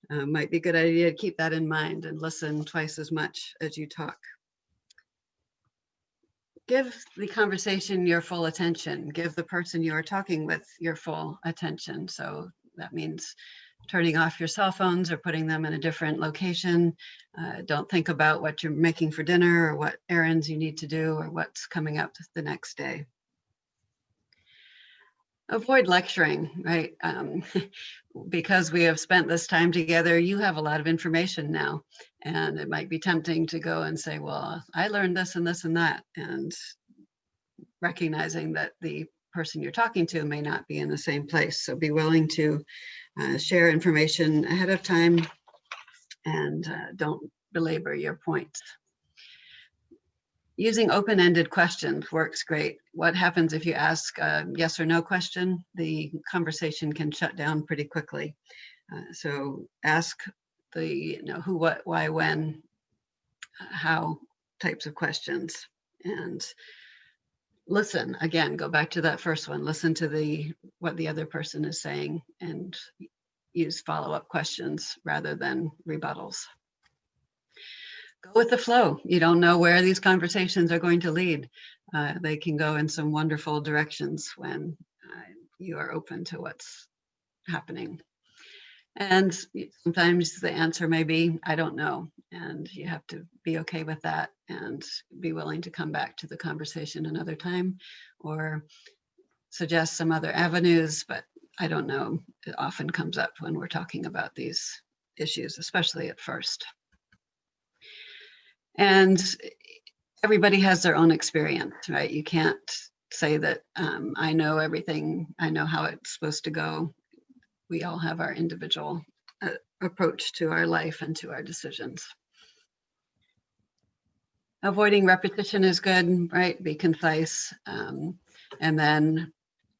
Might be a good idea to keep that in mind and listen twice as much as you talk. Give the conversation your full attention. Give the person you are talking with your full attention. So that means turning off your cell phones or putting them in a different location. Don't think about what you're making for dinner or what errands you need to do or what's coming up the next day. Avoid lecturing, right? Because we have spent this time together, you have a lot of information now, and it might be tempting to go and say, well, I learned this and this and that, and recognizing that the person you're talking to may not be in the same place. So be willing to share information ahead of time and don't belabor your points. Using open-ended questions works great. What happens if you ask a yes or no question? The conversation can shut down pretty quickly. So ask the who, what, why, when, how types of questions, and listen. Again, go back to that first one. Listen to what the other person is saying and use follow-up questions rather than rebuttals. Go with the flow. You don't know where these conversations are going to lead. They can go in some wonderful directions when you are open to what's happening. And sometimes the answer may be, I don't know. And you have to be okay with that and be willing to come back to the conversation another time or suggest some other avenues, but I don't know. It often comes up when we're talking about these issues, especially at first. And everybody has their own experience, right? You can't say that I know everything, I know how it's supposed to go. We all have our individual approach to our life and to our decisions. Avoiding repetition is good, right? Be concise. And then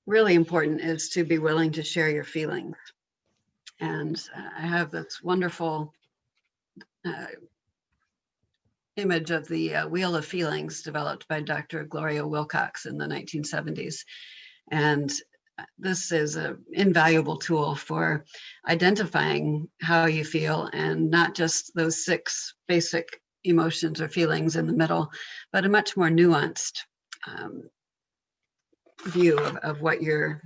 really important is to be willing to share your feelings. And I have this wonderful image of the Wheel of Feelings developed by Dr. Gloria Wilcox in the 1970s. And this is an invaluable tool for identifying how you feel, and not just those 6 basic emotions or feelings in the middle, but a much more nuanced view of what you're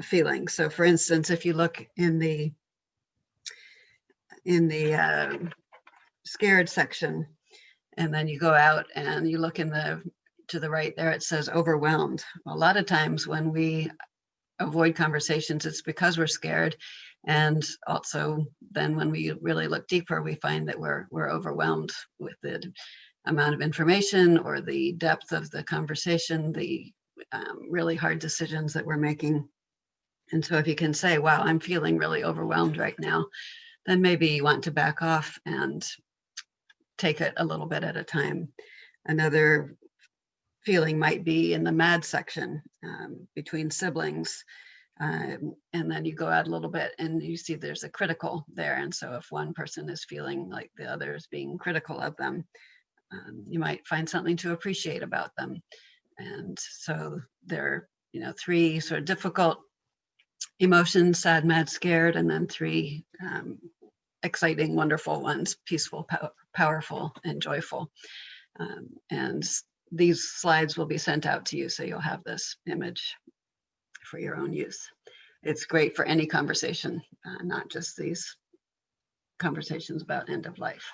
feeling. So for instance, if you look in the scared section, and then you go out and you look to the right there, it says overwhelmed. A lot of times when we avoid conversations, it's because we're scared. And also then when we really look deeper, we find that we're overwhelmed with the amount of information or the depth of the conversation, the really hard decisions that we're making. And so if you can say, wow, I'm feeling really overwhelmed right now, then maybe you want to back off and take it a little bit at a time. Another feeling might be in the mad section between siblings. And then you go out a little bit and you see there's a critical there. And so if one person is feeling like the other is being critical of them, you might find something to appreciate about them. And so there are 3 sort of difficult emotions: sad, mad, scared, and then 3 exciting, wonderful ones: peaceful, powerful, and joyful. And these slides will be sent out to you, so you'll have this image for your own use. It's great for any conversation, not just these conversations about end of life.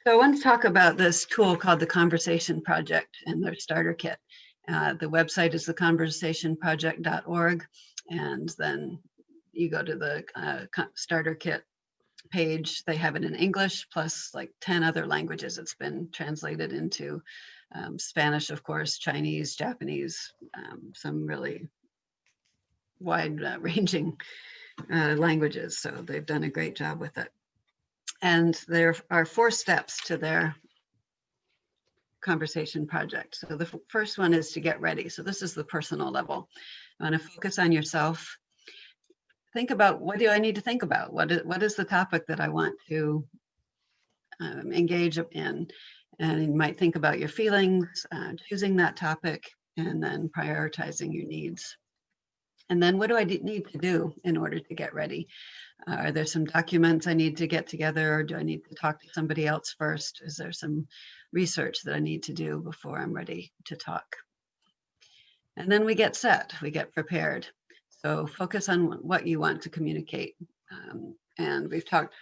So I want to talk about this tool called the Conversation Project and their starter kit. The website is theconversationproject.org, and then you go to the starter kit page. They have it in English plus like 10 other languages. It's been translated into Spanish, of course, Chinese, Japanese, some really wide-ranging languages. So they've done a great job with it. And there are 4 steps to their conversation project. So the first one is to get ready. So this is the personal level. You want to focus on yourself. Think about, what do I need to think about? What is the topic that I want to engage in? And you might think about your feelings, choosing that topic, and then prioritizing your needs. And then what do I need to do in order to get ready? Are there some documents I need to get together, or do I need to talk to somebody else first? Is there some research that I need to do before I'm ready to talk? And then we get set, we get prepared. So focus on what you want to communicate. And we've talked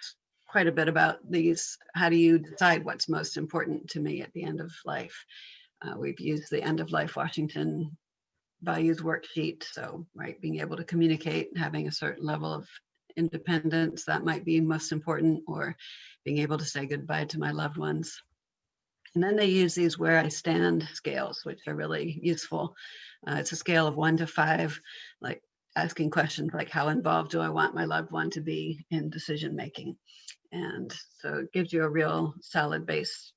quite a bit about these. How do you decide what's most important to me at the end of life? We've used the End of Life Washington values worksheet. So, right, being able to communicate, having a certain level of independence, that might be most important, or being able to say goodbye to my loved ones. And then they use these where I stand scales, which are really useful. It's a scale of 1 to 5, like asking questions like, how involved do I want my loved one to be in decision making? And so it gives you a real solid base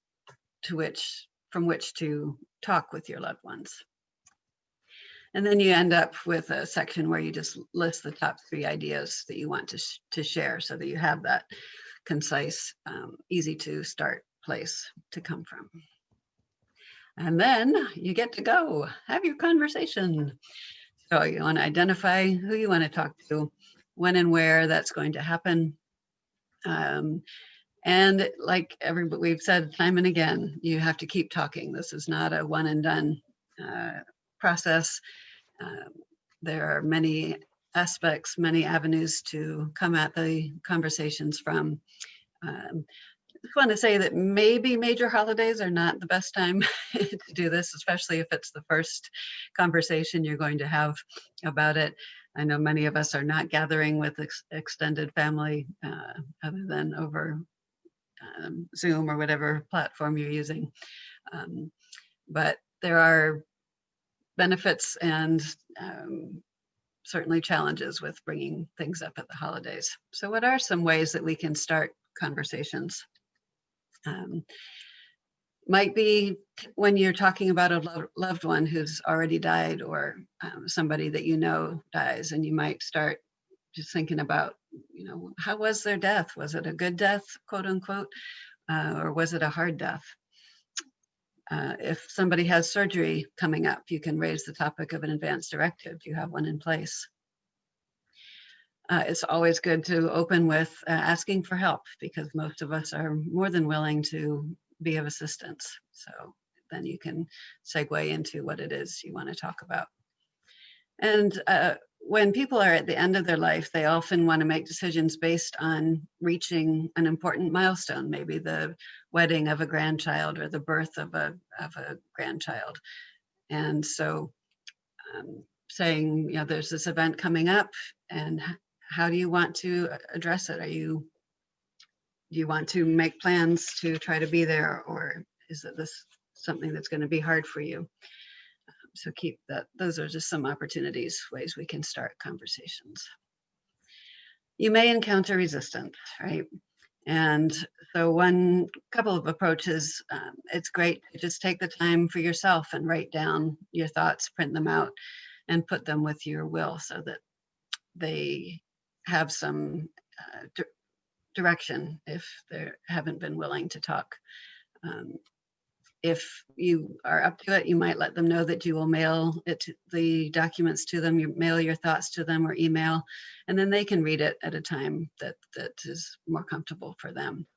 from which to talk with your loved ones. And then you end up with a section where you just list the top 3 ideas that you want to share, so that you have that concise, easy to start place to come from. And then you get to go have your conversation. So you want to identify who you want to talk to, when and where that's going to happen. And like we've said time and again, you have to keep talking. This is not a one and done process. There are many aspects, many avenues to come at the conversations from. I just want to say that maybe major holidays are not the best time to do this, especially if it's the first conversation you're going to have about it. I know many of us are not gathering with extended family other than over Zoom or whatever platform you're using. But there are benefits and certainly challenges with bringing things up at the holidays. So what are some ways that we can start conversations? Might be when you're talking about a loved one who's already died, or somebody that you know dies, and you might start just thinking about, how was their death? Was it a good death, quote unquote, or was it a hard death? If somebody has surgery coming up, you can raise the topic of an advance directive. You have one in place. It's always good to open with asking for help, because most of us are more than willing to be of assistance. So then you can segue into what it is you want to talk about. And when people are at the end of their life, they often want to make decisions based on reaching an important milestone, maybe the wedding of a grandchild or the birth of a grandchild. And so saying, there's this event coming up, and how do you want to address it? Do you want to make plans to try to be there, or is it this something that's going to be hard for you? So keep that. Those are just some opportunities, ways we can start conversations. You may encounter resistance, right? And so one couple of approaches, it's great to just take the time for yourself and write down your thoughts, print them out, and put them with your will so that they have some direction if they haven't been willing to talk. If you are up to it, you might let them know that you will mail the documents to them, you mail your thoughts to them, or email, and then they can read it at a time that is more comfortable for them.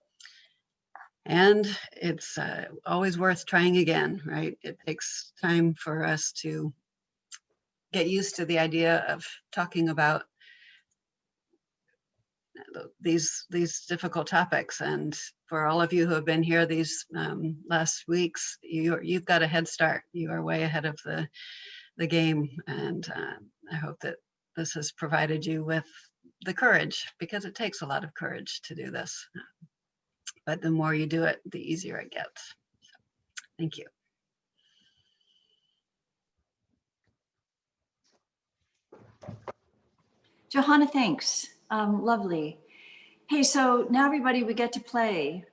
And it's always worth trying again, right? It takes time for us to get used to the idea of talking about these difficult topics. And for all of you who have been here these last weeks, you've got a head start. You are way ahead of the game, and I hope that this has provided you with the courage, because it takes a lot of courage to do this. But the more you do it, the easier it gets. So, thank you. Johanna, thanks. Lovely. Hey, so now everybody, we get to play.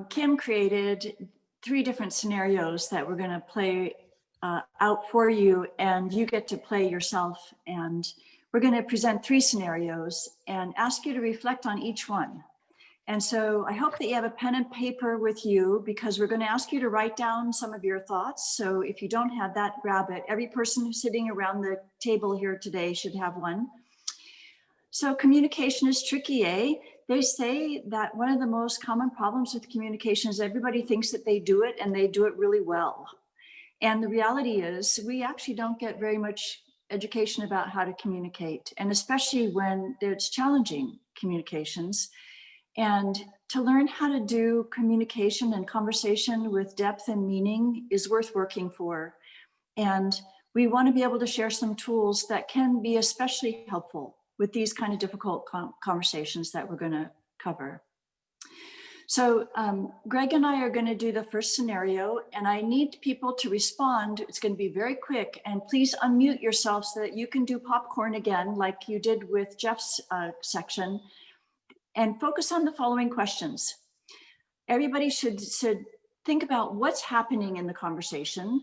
Kim created 3 different scenarios that we're going to play out for you, and you get to play yourself. And we're going to present 3 scenarios and ask you to reflect on each one. And so I hope that you have a pen and paper with you, because we're going to ask you to write down some of your thoughts. So if you don't have that, grab it. Every person who's sitting around the table here today should have one. So communication is tricky, eh? They say that one of the most common problems with communication is everybody thinks that they do it and they do it really well. And the reality is we actually don't get very much education about how to communicate, and especially when it's challenging communications. And to learn how to do communication and conversation with depth and meaning is worth working for. And we want to be able to share some tools that can be especially helpful with these kind of difficult conversations that we're going to cover. So Greg and I are going to do the first scenario, and I need people to respond. It's going to be very quick, and please unmute yourself so that you can do popcorn again, like you did with Jeff's section, and focus on the following questions. Everybody should think about what's happening in the conversation.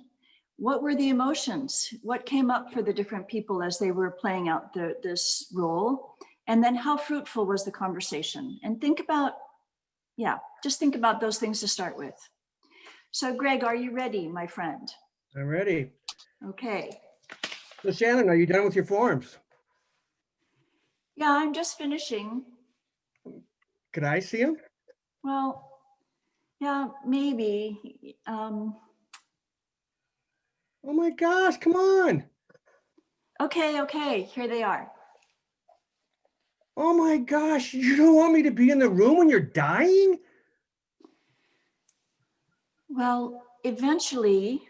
What were the emotions? What came up for the different people as they were playing out this role? And then how fruitful was the conversation? And think about, just think about those things to start with. So Greg, are you ready, my friend? I'm ready. Okay. So Shannon, are you done with your forms? Yeah, I'm just finishing. Could I see them? Well, yeah, maybe. Oh my gosh, come on. Okay, here they are. Oh my gosh, you don't want me to be in the room when you're dying? Well, eventually.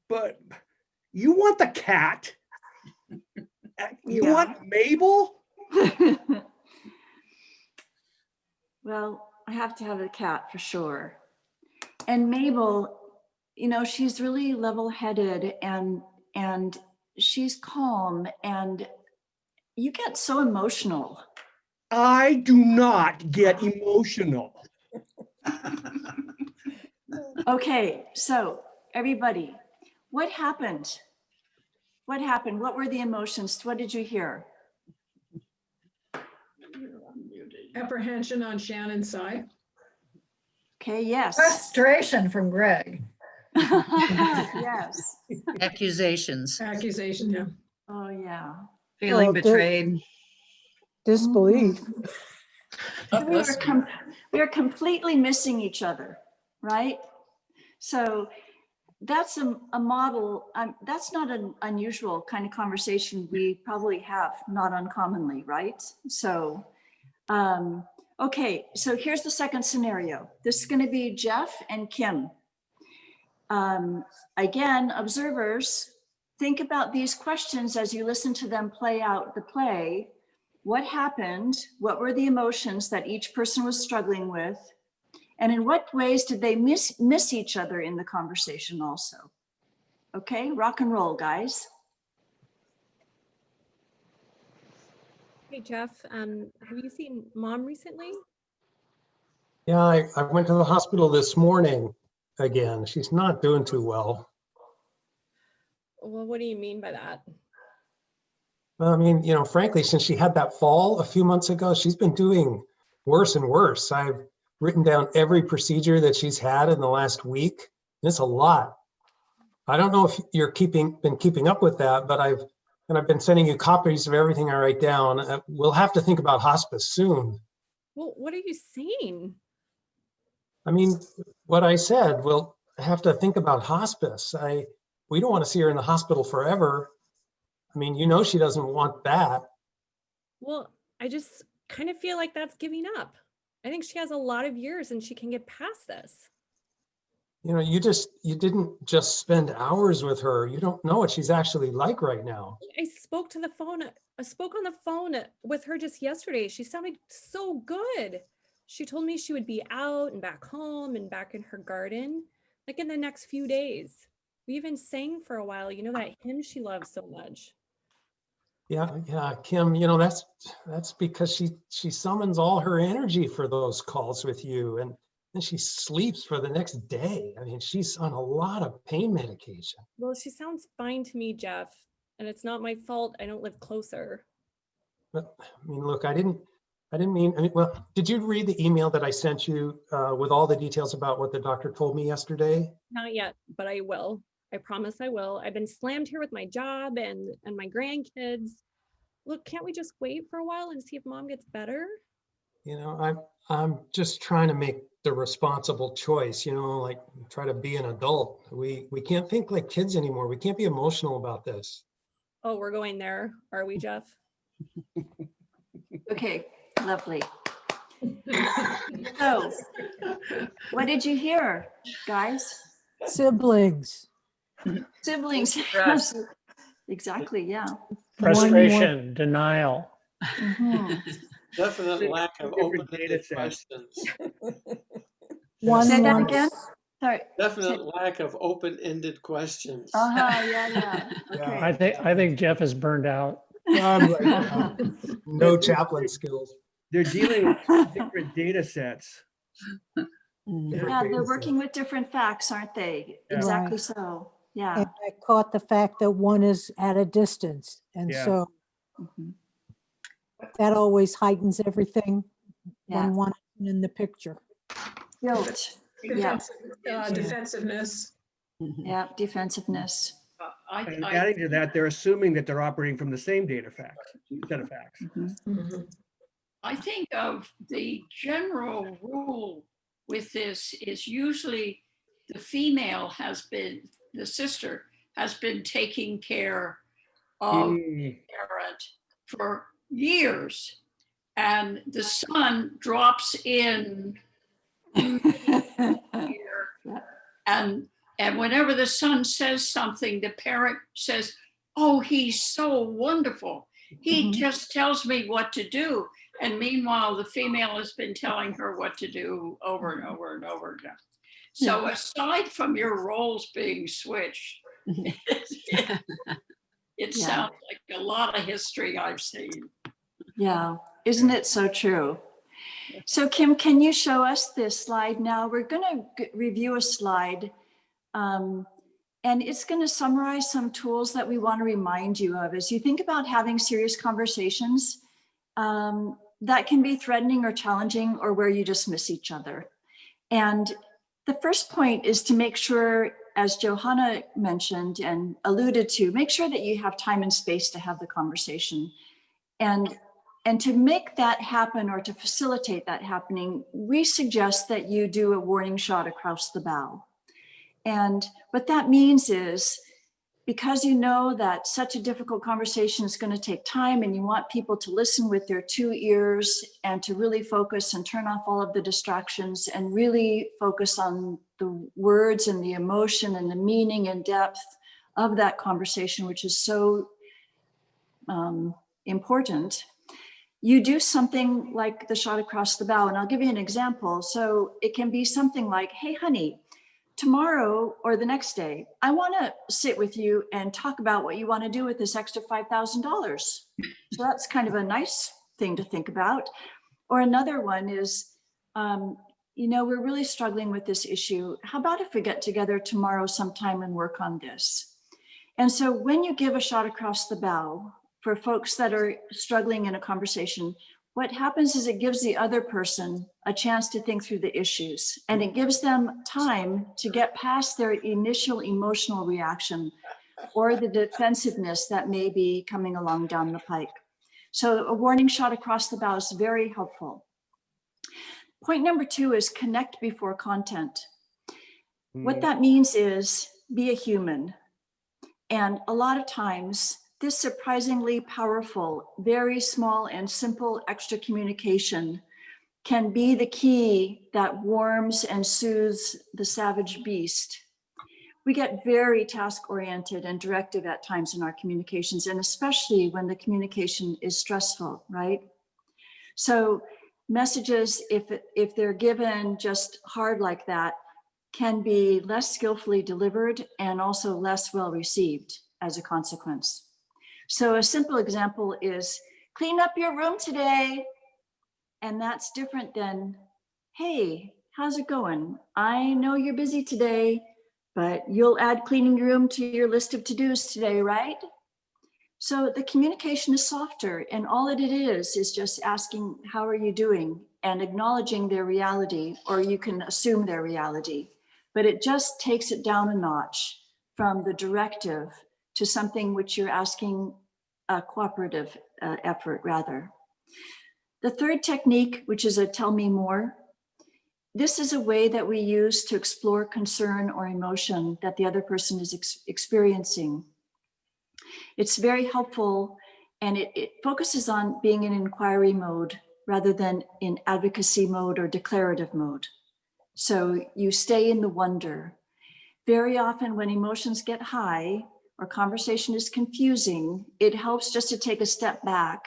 But you want the cat? You Yeah. want Mabel? Well, I have to have a cat for sure. And Mabel, you know, she's really level-headed and she's calm, and you get so emotional. I do not get emotional. Okay, so everybody, what happened? What happened? What were the emotions? What did you hear? Apprehension on Shannon's side. Okay, yes. Frustration from Greg. Yes. Accusations. Accusation, yeah. Oh, yeah. Feeling Well, betrayed. Disbelief. We are completely missing each other, right? So that's a model. That's not an unusual kind of conversation we probably have, not uncommonly, right? So, okay, so here's the second scenario. This is going to be Jeff and Kim. Again, observers, think about these questions as you listen to them play out the play. What happened? What were the emotions that each person was struggling with? And in what ways did they miss each other in the conversation also? Okay, rock and roll, guys. Hey, Jeff, have you seen Mom recently? Yeah, I went to the hospital this morning again. She's not doing too well. Well, what do you mean by that? I mean, you know, frankly, since she had that fall a few months ago, she's been doing worse and worse. I've written down every procedure that she's had in the last week. It's a lot. I don't know if you're been keeping up with that, but I've been sending you copies of everything I write down. We'll have to think about hospice soon. Well, what are you saying? I mean, what I said, we'll have to think about hospice. We don't want to see her in the hospital forever. I mean, you know, she doesn't want that. Well, I just kind of feel like that's giving up. I think she has a lot of years and she can get past this. You know, you didn't just spend hours with her. You don't know what she's actually like right now. I spoke on the phone with her just yesterday. She sounded so good. She told me she would be out and back home and back in her garden, like in the next few days. We even sang for a while, you know, that hymn she loves so much. Yeah, Kim, you know, that's because she summons all her energy for those calls with you, and then she sleeps for the next day. I mean, she's on a lot of pain medication. Well, she sounds fine to me, Jeff, and it's not my fault I don't live closer. But, I mean, look, I didn't mean, well, did you read the email that I sent you with all the details about what the doctor told me yesterday? Not yet, but I will. I promise I will. I've been slammed here with my job and my grandkids. Look, can't we just wait for a while and see if mom gets better? You know, I'm just trying to make the responsible choice, you know, like try to be an adult. We can't think like kids anymore. We can't be emotional about this. Oh, we're going there, are we, Jeff? Okay, lovely. So, what did you hear, guys? Siblings. Siblings. Trust. Exactly, yeah. Frustration, denial. Mhm. Definite lack of Different open-ended data sets. questions. One Say that wants- again? Sorry. Definite lack of open-ended questions. Uh-huh, yeah. Okay. I think Jeff is burned out. I'm like, no chaplain skills. They're dealing with two different data sets. Yeah, they're working with different facts, aren't they? Yeah. Exactly Right. so, yeah. And I caught the fact that one is at a distance. And Yeah. so Mhm. that always heightens everything Yeah. when one isn't in the picture. Guilt, yeah, Defensiveness. yeah, defensiveness. And adding to that, they're assuming that they're operating from the same data facts, set of facts. Mhm. I think of the general rule with this is usually the female the sister has been taking care of Mm, parent for years. And the son drops in here, and whenever the son says something, the parent says, "Oh, he's so wonderful. He Mhm. just tells me what to do." And meanwhile, the female has been telling her what to do over and over and over again. So aside from your roles being switched, it Yeah. sounds like a lot of history I've seen. Yeah, isn't it so true? So Kim, can you show us this slide now? We're going to review a slide, and it's going to summarize some tools that we want to remind you of as you think about having serious conversations that can be threatening or challenging, or where you just miss each other. And the first point is to make sure, as Johanna mentioned and alluded to, make sure that you have time and space to have the conversation. And to make that happen, or to facilitate that happening, we suggest that you do a warning shot across the bow. And what that means is, because you know that such a difficult conversation is going to take time, and you want people to listen with their 2 ears and to really focus and turn off all of the distractions and really focus on the words and the emotion and the meaning and depth of that conversation, which is so important. You do something like the shot across the bow, and I'll give you an example. So it can be something like, "Hey, honey, tomorrow or the next day, I want to sit with you and talk about what you want to do with this extra $5,000. So that's kind of a nice thing to think about. Or another one is, we're really struggling with this issue. How about if we get together tomorrow sometime and work on this? And so when you give a shot across the bow for folks that are struggling in a conversation, what happens is it gives the other person a chance to think through the issues, and it gives them time to get past their initial emotional reaction or the defensiveness that may be coming along down the pike. So a warning shot across the bow is very helpful. Point number 2 is connect before content. What that means is be a human. And a lot of times, this surprisingly powerful, very small and simple extra communication can be the key that warms and soothes the savage beast. We get very task-oriented and directive at times in our communications, and especially when the communication is stressful, right? So messages, if they're given just hard like that, can be less skillfully delivered and also less well received as a consequence. So a simple example is, "Clean up your room today." And that's different than, "Hey, how's it going? I know you're busy today, but you'll add cleaning your room to your list of to-dos today, right?" So the communication is softer, and all it is just asking, how are you doing? And acknowledging their reality, or you can assume their reality. But it just takes it down a notch from the directive to something which you're asking a cooperative effort rather. The third technique, which is a tell me more, this is a way that we use to explore concern or emotion that the other person is experiencing. It's very helpful, and it focuses on being in inquiry mode rather than in advocacy mode or declarative mode. So you stay in the wonder. Very often when emotions get high or conversation is confusing, it helps just to take a step back.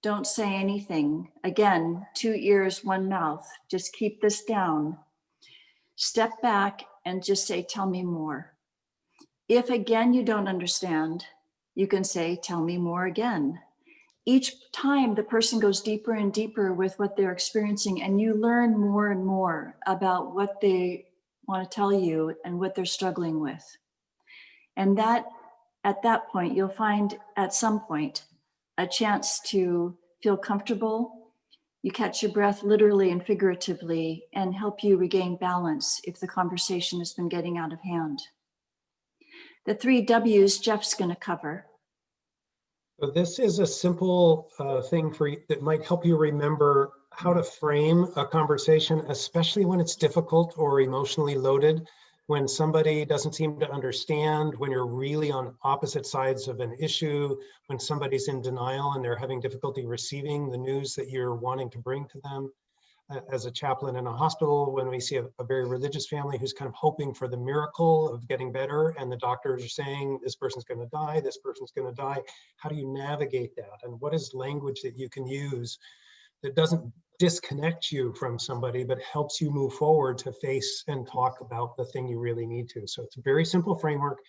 Don't say anything. Again, 2 ears, 1 mouth. Just keep this down. Step back and just say, tell me more. If again you don't understand, you can say, tell me more again. Each time the person goes deeper and deeper with what they're experiencing, and you learn more and more about what they want to tell you and what they're struggling with. And that, at that point, you'll find at some point a chance to feel comfortable. You catch your breath literally and figuratively, and help you regain balance if the conversation has been getting out of hand. The 3 W's Jeff's going to cover. So this is a simple thing for you that might help you remember how to frame a conversation, especially when it's difficult or emotionally loaded, when somebody doesn't seem to understand, when you're really on opposite sides of an issue, when somebody's in denial and they're having difficulty receiving the news that you're wanting to bring to them. As a chaplain in a hospital, when we see a very religious family who's kind of hoping for the miracle of getting better, and the doctors are saying, this person's going to die, this person's going to die. How do you navigate that? And what is language that you can use that doesn't disconnect you from somebody, but helps you move forward to face and talk about the thing you really need to? So it's a very simple framework.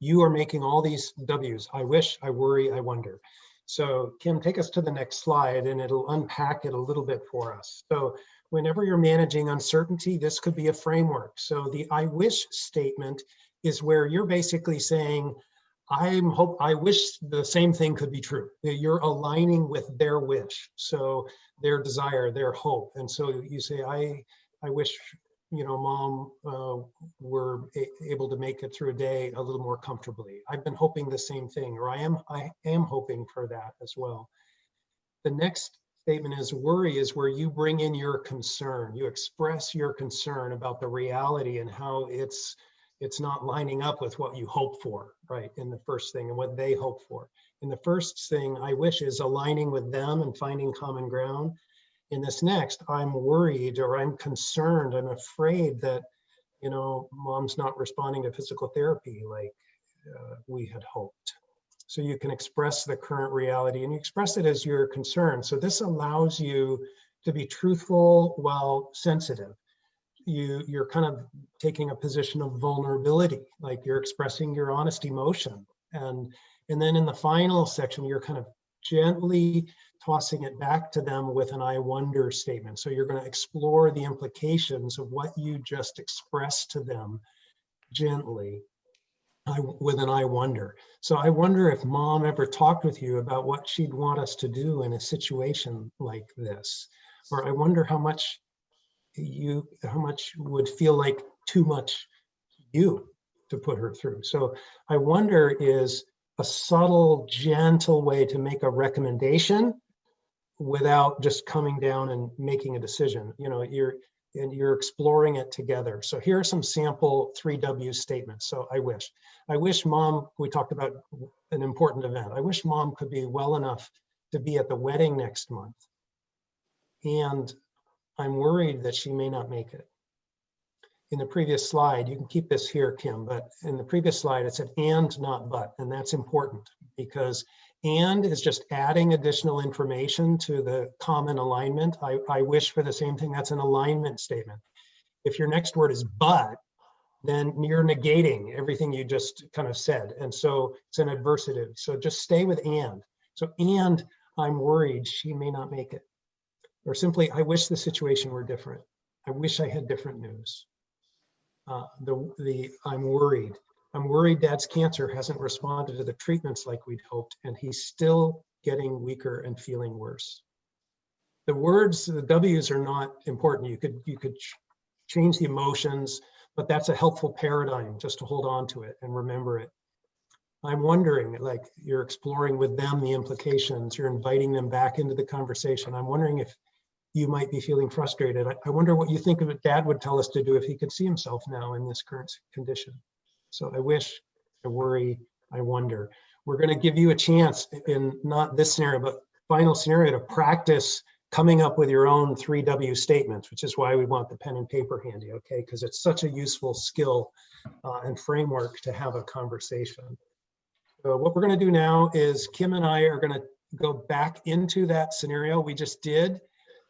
You are making all these W's. I wish, I worry, I wonder. So Kim, take us to the next slide and it'll unpack it a little bit for us. So whenever you're managing uncertainty, this could be a framework. So the I wish statement is where you're basically saying, I wish the same thing could be true. You're aligning with their wish. So their desire, their hope. And so you say, I wish, Mom were able to make it through a day a little more comfortably. I've been hoping the same thing, or I am hoping for that as well. The next statement is worry is where you bring in your concern. You express your concern about the reality and how it's not lining up with what you hope for, right? In the first thing and what they hope for. In the first thing, I wish is aligning with them and finding common ground. In this next, I'm worried or I'm concerned, I'm afraid that, Mom's not responding to physical therapy like we had hoped. So you can express the current reality and you express it as your concern. So this allows you to be truthful while sensitive. You're kind of taking a position of vulnerability, like you're expressing your honest emotion. And then in the final section, you're kind of gently tossing it back to them with an I wonder statement. So you're going to explore the implications of what you just expressed to them gently with an I wonder. So I wonder if Mom ever talked with you about what she'd want us to do in a situation like this. Or I wonder how much would feel like too much you to put her through. So I wonder is a subtle, gentle way to make a recommendation without just coming down and making a decision. You're exploring it together. So here are some sample 3W statements. So I wish Mom, we talked about an important event. I wish Mom could be well enough to be at the wedding next month. And I'm worried that she may not make it. In the previous slide, you can keep this here, Kim, but in the previous slide, it said and, not but, and that's important because and is just adding additional information to the common alignment. I wish for the same thing, that's an alignment statement. If your next word is but, then you're negating everything you just kind of said. And so it's an adversative. So just stay with and. So, and I'm worried she may not make it. Or simply, I wish the situation were different. I wish I had different news. I'm worried. I'm worried Dad's cancer hasn't responded to the treatments like we'd hoped, and he's still getting weaker and feeling worse. The words, the W's are not important. You could change the emotions, but that's a helpful paradigm just to hold on to it and remember it. I'm wondering, like, you're exploring with them the implications, you're inviting them back into the conversation. I'm wondering if you might be feeling frustrated. I wonder what you think of it Dad would tell us to do if he could see himself now in this current condition. So I wish, I worry, I wonder. We're going to give you a chance in not this scenario, but final scenario to practice coming up with your own 3W statements, which is why we want the pen and paper handy, okay? Because it's such a useful skill and framework to have a conversation. So what we're going to do now is Kim and I are going to go back into that scenario we just did,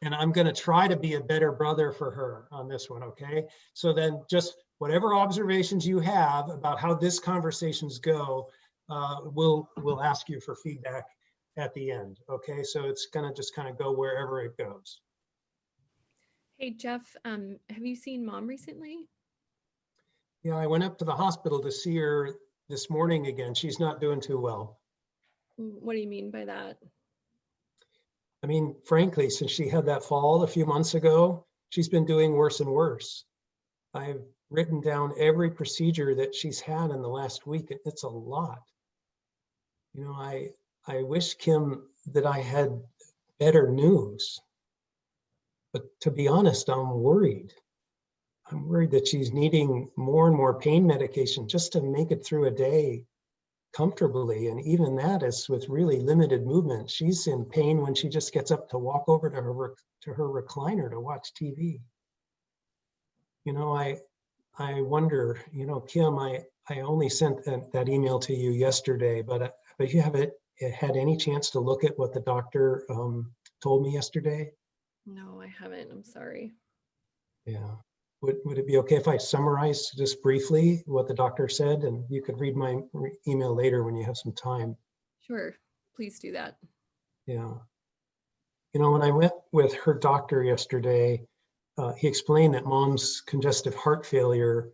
and I'm going to try to be a better brother for her on this one, okay? So then just whatever observations you have about how this conversations go, we'll ask you for feedback at the end, okay? So it's going to just kind of go wherever it goes. Hey, Jeff, have you seen Mom recently? Yeah, I went up to the hospital to see her this morning again. She's not doing too well. What do you mean by that? I mean, frankly, since she had that fall a few months ago, she's been doing worse and worse. I've written down every procedure that she's had in the last week. It's a lot. You know, I wish, Kim, that I had better news. But to be honest, I'm worried. I'm worried that she's needing more and more pain medication just to make it through a day comfortably. And even that is with really limited movement. She's in pain when she just gets up to walk over to her recliner to watch TV. You know, I wonder, you know, Kim, I only sent that email to you yesterday, but you haven't had any chance to look at what the doctor told me yesterday? No, I haven't. I'm sorry. Yeah. Would it be okay if I summarize just briefly what the doctor said, and you could read my email later when you have some time? Sure. Please do that. Yeah. You know, when I went with her doctor yesterday, he explained that Mom's congestive heart failure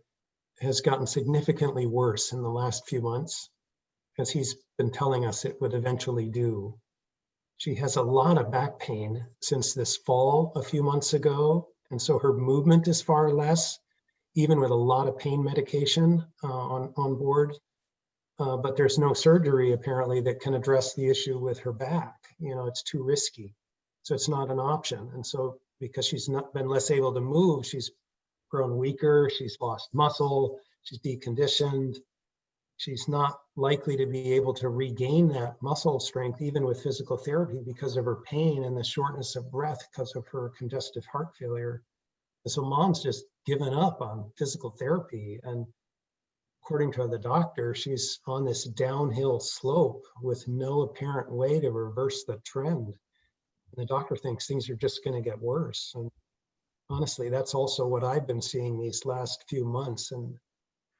has gotten significantly worse in the last few months, as he's been telling us it would eventually do. She has a lot of back pain since this fall a few months ago. And so her movement is far less, even with a lot of pain medication on board. But there's no surgery apparently that can address the issue with her back. You know, it's too risky. So it's not an option. And so because she's not been less able to move, she's grown weaker, she's lost muscle, she's deconditioned. She's not likely to be able to regain that muscle strength even with physical therapy because of her pain and the shortness of breath because of her congestive heart failure. And so Mom's just given up on physical therapy. And according to the doctor, she's on this downhill slope with no apparent way to reverse the trend. And the doctor thinks things are just going to get worse. And honestly, that's also what I've been seeing these last few months. And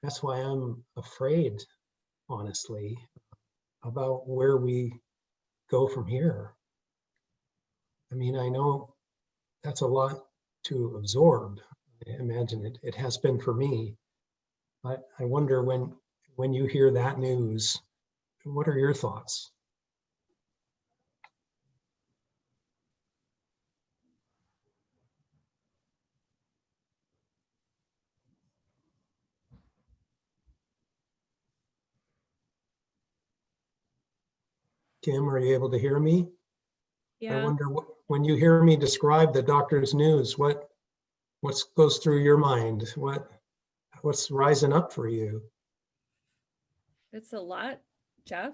that's why I'm afraid, honestly, about where we go from here. I mean, I know that's a lot to absorb. I imagine it has been for me. I wonder when you hear that news, what are your thoughts? Kim, are you able to hear me? Yeah. I wonder when you hear me describe the doctor's news, what goes through your mind? What's rising up for you? It's a lot, Jeff.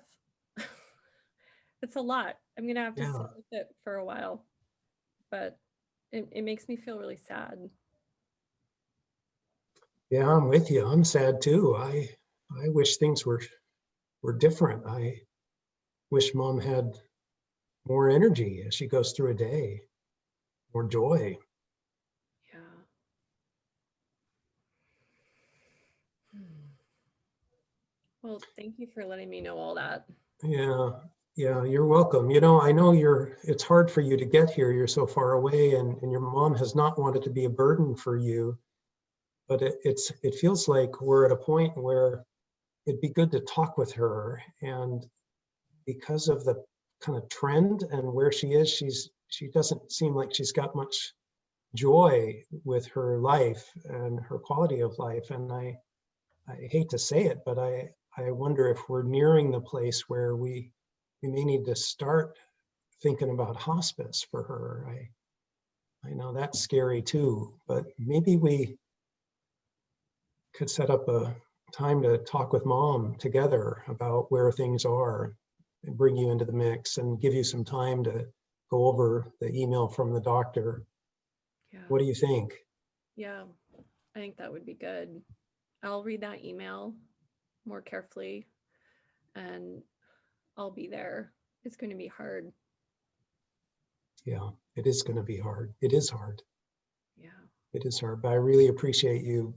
It's a lot. I'm going to have to sit with it for a while, but it makes me feel really sad. Yeah, I'm with you. I'm sad too. I wish things were different. I wish Mom had more energy as she goes through a day, more joy. Yeah. Well, thank you for letting me know all that. Yeah, you're welcome. You know, I know it's hard for you to get here. You're so far away, and your mom has not wanted to be a burden for you. But it feels like we're at a point where it'd be good to talk with her. And because of the kind of trend and where she is, she doesn't seem like she's got much joy with her life and her quality of life. And I hate to say it, but I wonder if we're nearing the place where we may need to start thinking about hospice for her. I know that's scary too, but maybe we could set up a time to talk with Mom together about where things are and bring you into the mix and give you some time to go over the email from the doctor. Yeah. What do you think? Yeah, I think that would be good. I'll read that email more carefully and I'll be there. It's going to be hard. Yeah, it is going to be hard. It is hard. Yeah. It is hard, but I really appreciate you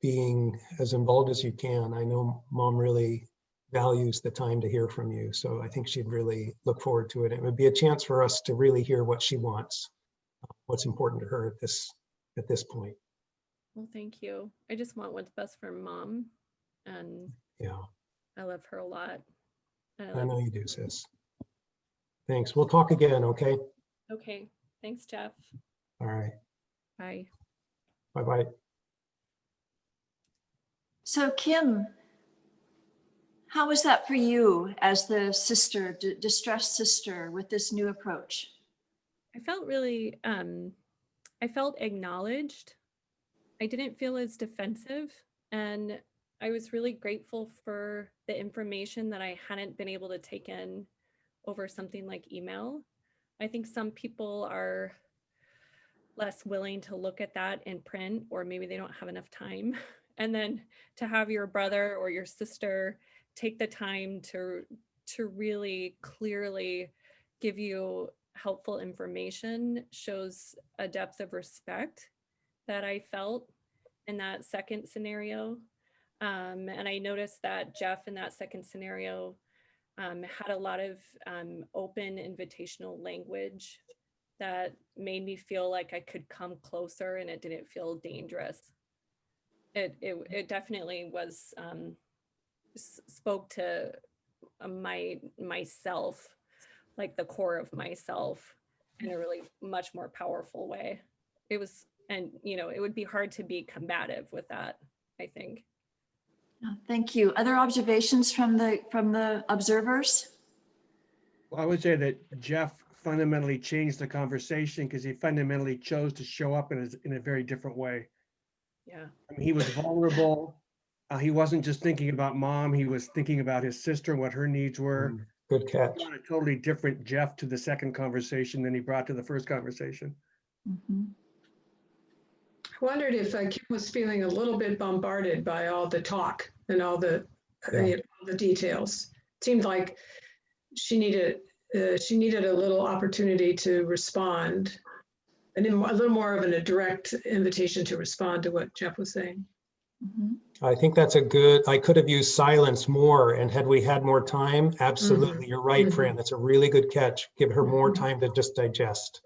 being as involved as you can. I know Mom really values the time to hear from you, so I think she'd really look forward to it. It would be a chance for us to really hear what she wants, what's important to her at this point. Well, thank you. I just want what's best for Mom, and Yeah, I love her a lot. And I know you do, sis. Thanks. We'll talk again, okay? Okay. Thanks, Jeff. All right. Bye. Bye-bye. So Kim, how was that for you as the sister, distressed sister with this new approach? I felt really, I felt acknowledged. I didn't feel as defensive, and I was really grateful for the information that I hadn't been able to take in over something like email. I think some people are less willing to look at that in print, or maybe they don't have enough time. And then to have your brother or your sister take the time to really clearly give you helpful information shows a depth of respect that I felt in that second scenario. And I noticed that Jeff in that second scenario had a lot of open invitational language that made me feel like I could come closer and it didn't feel dangerous. It definitely was spoke to myself, like the core of myself, in a really much more powerful way. It was, and it would be hard to be combative with that, I think. Thank you. Other observations from the observers? Well, I would say that Jeff fundamentally changed the conversation because he fundamentally chose to show up in a very different way. Yeah. I mean, he was vulnerable. He wasn't just thinking about Mom. He was thinking about his sister and what her needs were. Good catch. He brought a totally different Jeff to the second conversation than he brought to the first conversation. Mm-hmm. I wondered if Kim was feeling a little bit bombarded by all the talk and all the details. It seemed like she needed a little opportunity to respond, and a little more of a direct invitation to respond to what Jeff was saying. Mm-hmm. I think that's I could have used silence more, and had we had more time, absolutely, you're right, Fran. That's a really good catch. Give her more time to just digest.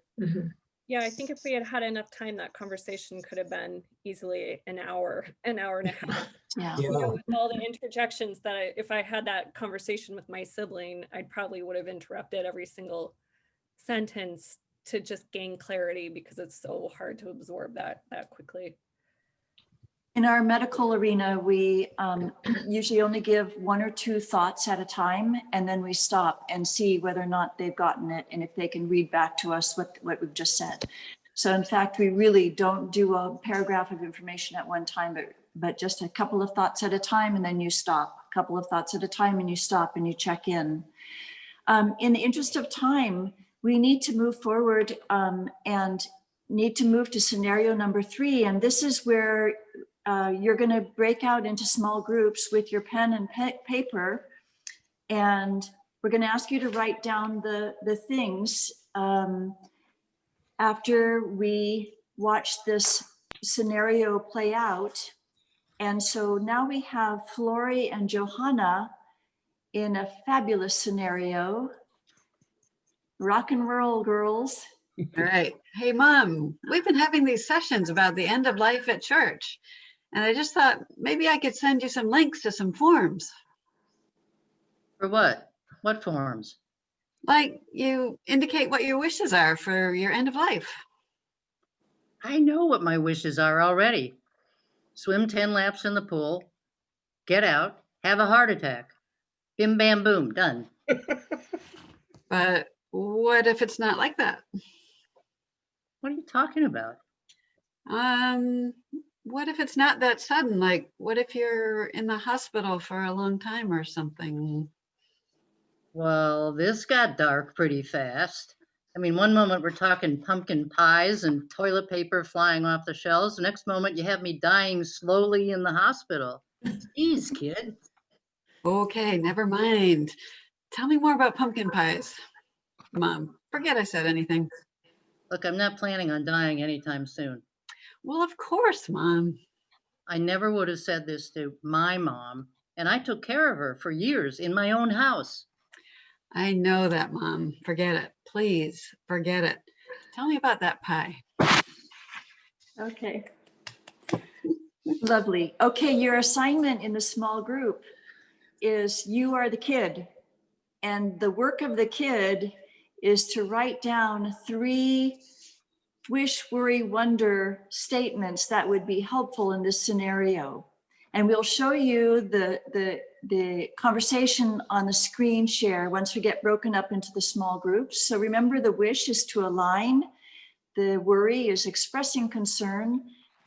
Yeah, I think if we had had enough time, that conversation could have been easily an hour and a half. Yeah. With all the interjections that if I had that conversation with my sibling, I probably would have interrupted every single sentence to just gain clarity, because it's so hard to absorb that quickly. In our medical arena, we usually only give one or two thoughts at a time, and then we stop and see whether or not they've gotten it and if they can read back to us what we've just said. So in fact, we really don't do a paragraph of information at one time, but just a couple of thoughts at a time, and then you stop. A couple of thoughts at a time, and you stop and you check in. In the interest of time, we need to move forward and need to move to scenario number 3. And this is where you're going to break out into small groups with your pen and paper, and we're going to ask you to write down the things after we watch this scenario play out. And so now we have Flory and Johanna in a fabulous scenario. Rock and roll, girls. All right. Hey, Mom, we've been having these sessions about the end of life at church. And I just thought maybe I could send you some links to some forms. For what? What forms? Like you indicate what your wishes are for your end of life. I know what my wishes are already. Swim 10 laps in the pool, get out, have a heart attack. Bim, bam, boom, done. But what if it's not like that? What are you talking about? What if it's not that sudden? Like, what if you're in the hospital for a long time or something? Well, this got dark pretty fast. I mean, one moment we're talking pumpkin pies and toilet paper flying off the shelves. The next moment you have me dying slowly in the hospital. Jeez, kid. Okay, never mind. Tell me more about pumpkin pies. Mom, forget I said anything. Look, I'm not planning on dying anytime soon. Well, of course, Mom. I never would have said this to my mom, and I took care of her for years in my own house. I know that, Mom. Forget it. Please, forget it. Tell me about that pie. Okay. Lovely. Okay, your assignment in the small group is you are the kid. And the work of the kid is to write down 3 wish, worry, wonder statements that would be helpful in this scenario. And we'll show you the conversation on the screen share once we get broken up into the small groups. So remember, the wish is to align, the worry is expressing concern,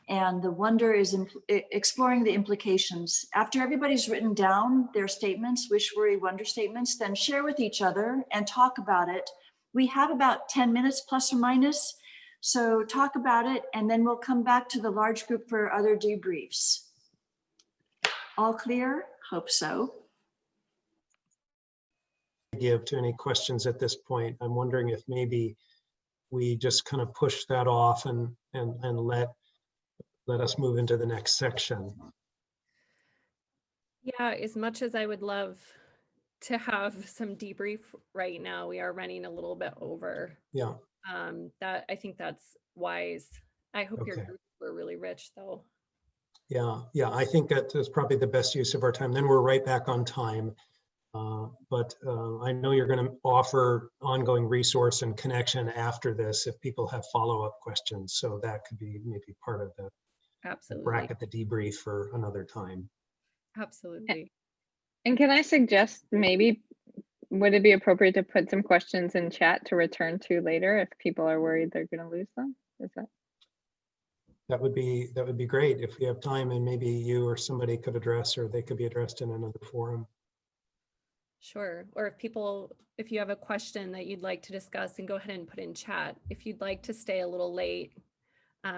and the wonder is exploring the implications. After everybody's written down their statements, wish, worry, wonder statements, then share with each other and talk about it. We have about 10 minutes plus or minus. So talk about it, and then we'll come back to the large group for other debriefs. All clear? Hope so. Give to any questions at this point. I'm wondering if maybe we just kind of push that off and let us move into the next section. Yeah, as much as I would love to have some debrief right now, we are running a little bit over. Yeah. That I think that's wise. I hope your Okay. groups were really rich though. Yeah, I think that is probably the best use of our time. Then we're right back on time. But I know you're going to offer ongoing resource and connection after this if people have follow-up questions. So that could be maybe part of the Absolutely. bracket, the debrief for another time. Absolutely. And can I suggest maybe, would it be appropriate to put some questions in chat to return to later if people are worried they're going to lose them? Is that? That would be great if we have time, and maybe you or somebody could address, or they could be addressed in another forum. Sure. Or if you have a question that you'd like to discuss, and go ahead and put in chat. If you'd like to stay a little late,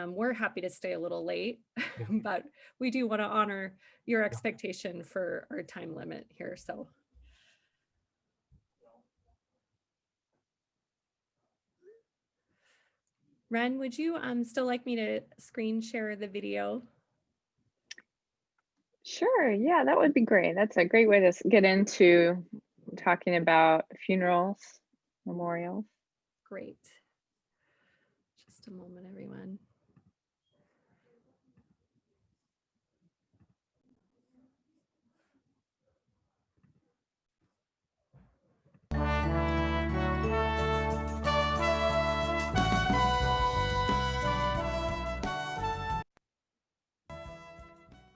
we're happy to stay a little late, but we do want to honor your expectation for our time limit here. So. Ren, would you still like me to screen share the video? Sure, yeah, that would be great. That's a great way to get into talking about funerals, memorials. Great. Just a moment, everyone.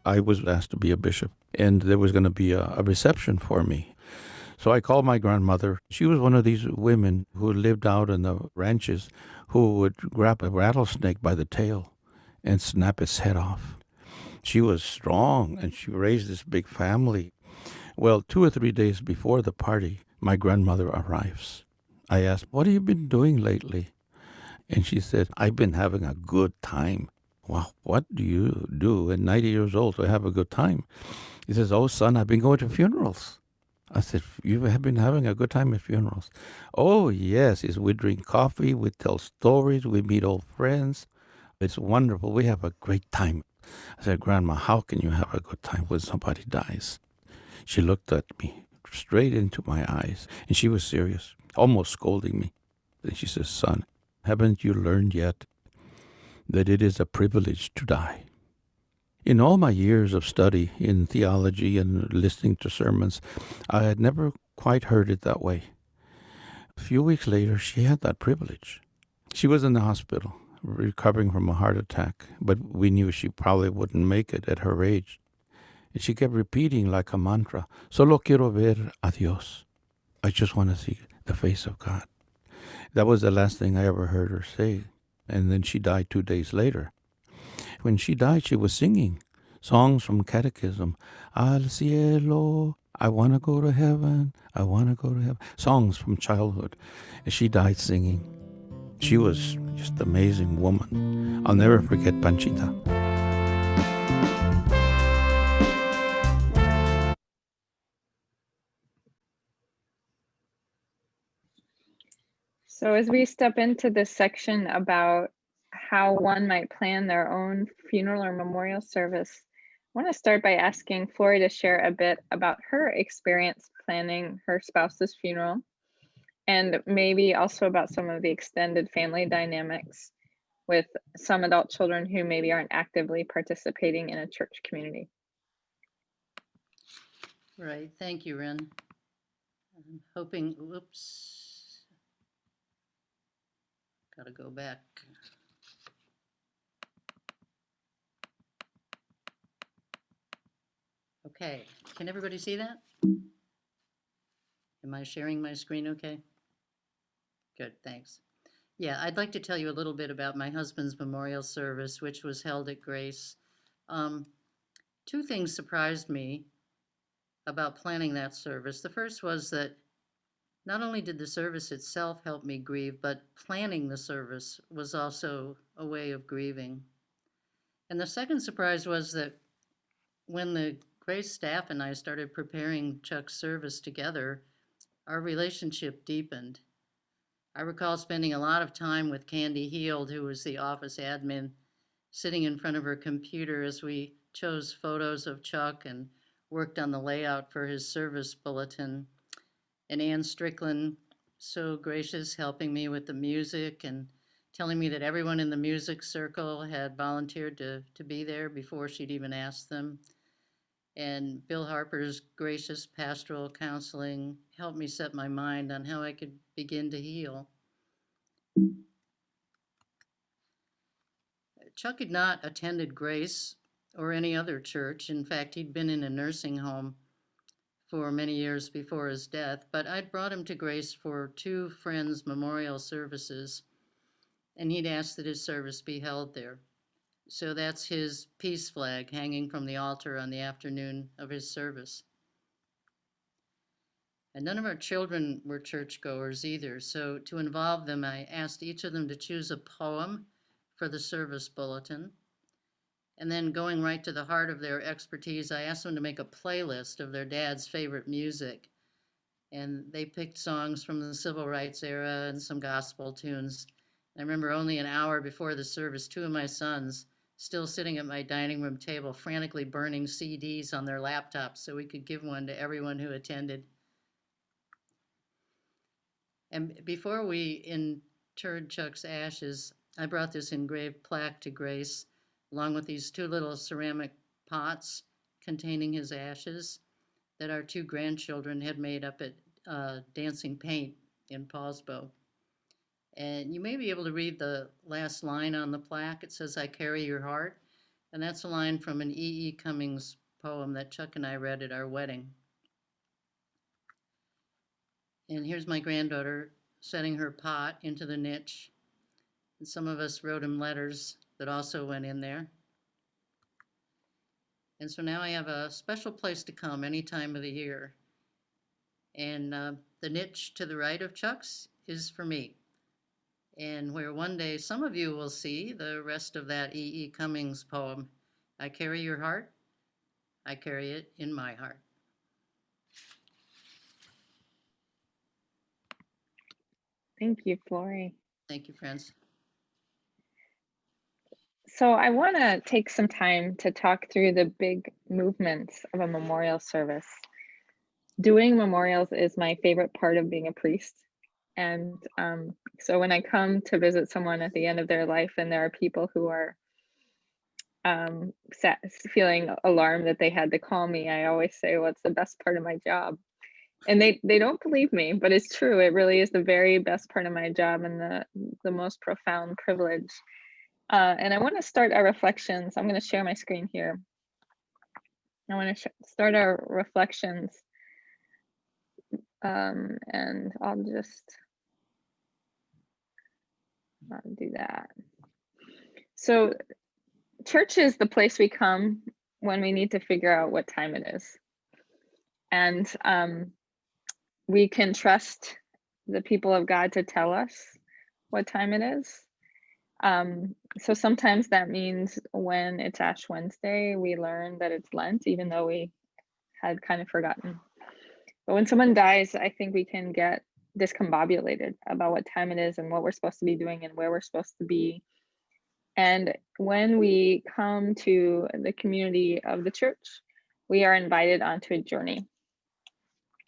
I was asked to be a bishop, and there was going to be a reception for me. So I called my grandmother. She was one of these women who lived out in the ranches who would grab a rattlesnake by the tail and snap its head off. She was strong, and she raised this big family. Well, 2 or 3 days before the party, my grandmother arrives. I asked, "What have you been doing lately?" And she said, "I've been having a good time." Well, what do you do at 90 years old to have a good time? He says, "Oh, son, I've been going to funerals." I said, "You have been having a good time at funerals?" "Oh, yes." He says, "We drink coffee, we tell stories, we meet old friends. It's wonderful. We have a great time." I said, "Grandma, how can you have a good time when somebody dies?" She looked at me straight into my eyes, and she was serious, almost scolding me. Then she says, "Son, haven't you learned yet that it is a privilege to die? In all my years of study in theology and listening to sermons, I had never quite heard it that way. A few weeks later, she had that privilege. She was in the hospital, recovering from a heart attack, but we knew she probably wouldn't make it at her age. And she kept repeating like a mantra, "Solo quiero ver a Dios." I just want to see the face of God. That was the last thing I ever heard her say. And then she died 2 days later. When she died, she was singing songs from catechism. Al cielo, I want to go to heaven, I want to go to heaven. Songs from childhood. And she died singing. She was just an amazing woman. I'll never forget Panchita. So as we step into this section about how one might plan their own funeral or memorial service, I want to start by asking Flory to share a bit about her experience planning her spouse's funeral, and maybe also about some of the extended family dynamics with some adult children who maybe aren't actively participating in a church community. Right, thank you, Ren. I'm hoping, whoops. Gotta go back. Okay, can everybody see that? Am I sharing my screen okay? Good, thanks. Yeah, I'd like to tell you a little bit about my husband's memorial service, which was held at Grace. Two things surprised me about planning that service. The first was that not only did the service itself help me grieve, but planning the service was also a way of grieving. And the second surprise was that when the Grace staff and I started preparing Chuck's service together, our relationship deepened. I recall spending a lot of time with Candy Heald, who was the office admin, sitting in front of her computer as we chose photos of Chuck and worked on the layout for his service bulletin. And Ann Strickland, so gracious, helping me with the music and telling me that everyone in the music circle had volunteered to be there before she'd even asked them. And Bill Harper's gracious pastoral counseling helped me set my mind on how I could begin to heal. Chuck had not attended Grace or any other church. In fact, he'd been in a nursing home for many years before his death, but I'd brought him to Grace for two friends' memorial services, and he'd asked that his service be held there. So that's his peace flag hanging from the altar on the afternoon of his service. And none of our children were churchgoers either, so to involve them, I asked each of them to choose a poem for the service bulletin. And then going right to the heart of their expertise, I asked them to make a playlist of their dad's favorite music. And they picked songs from the civil rights era and some gospel tunes. I remember only an hour before the service, two of my sons still sitting at my dining room table, frantically burning CDs on their laptops so we could give one to everyone who attended. And before we interred Chuck's ashes, I brought this engraved plaque to Grace, along with these two little ceramic pots containing his ashes that our two grandchildren had made up at Dancing Paint in Paulsbo. And you may be able to read the last line on the plaque. It says, "I carry your heart." And that's a line from an E.E. Cummings poem that Chuck and I read at our wedding. And here's my granddaughter setting her pot into the niche. And some of us wrote him letters that also went in there. And so now I have a special place to come any time of the year. And the niche to the right of Chuck's is for me. And where one day some of you will see the rest of that E.E. Cummings poem, "I carry your heart, I carry it in my heart." Thank you, Flory. Thank you, friends. So I want to take some time to talk through the big movements of a memorial service. Doing memorials is my favorite part of being a priest. And so when I come to visit someone at the end of their life and there are people who are feeling alarmed that they had to call me, I always say, what's the best part of my job? And they don't believe me, but it's true. It really is the very best part of my job and the most profound privilege. And I want to start our reflections. I'm going to share my screen here. I want to start our reflections. And I'll just do that. So church is the place we come when we need to figure out what time it is. And we can trust the people of God to tell us what time it is. So sometimes that means when it's Ash Wednesday, we learn that it's Lent, even though we had kind of forgotten. But when someone dies, I think we can get discombobulated about what time it is and what we're supposed to be doing and where we're supposed to be. And when we come to the community of the church, we are invited onto a journey.